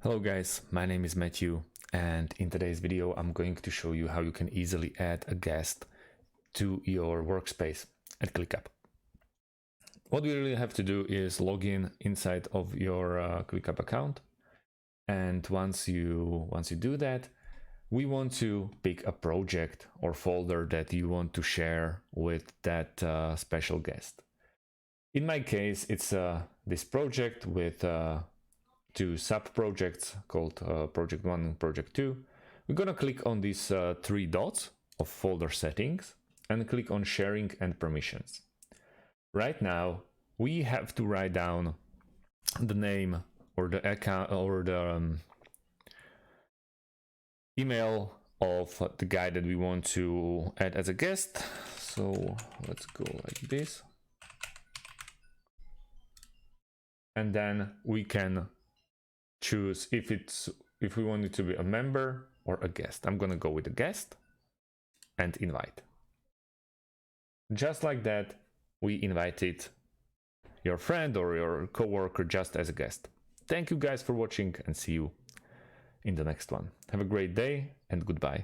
Hello guys, my name is Matthew, and in today's video I'm going to show you how you can easily add a guest to your workspace at ClickUp. What we really have to do is log in inside of your ClickUp account, and once you do that, we want to pick a project or folder that you want to share with that special guest. In my case, it's this project with two sub-projects called project 1 and project 2. We're gonna click on these three dots of folder settings and click on sharing and permissions. Right now we have to write down the name or the account or the email of the guy that we want to add as a guest. So let's go like this, and then we can choose if we want it to be a member or a guest. I'm gonna go with a guest and invite. Just like that, we invited your friend or your coworker just as a guest. Thank you guys for watching and see you in the next one. Have a great day and goodbye.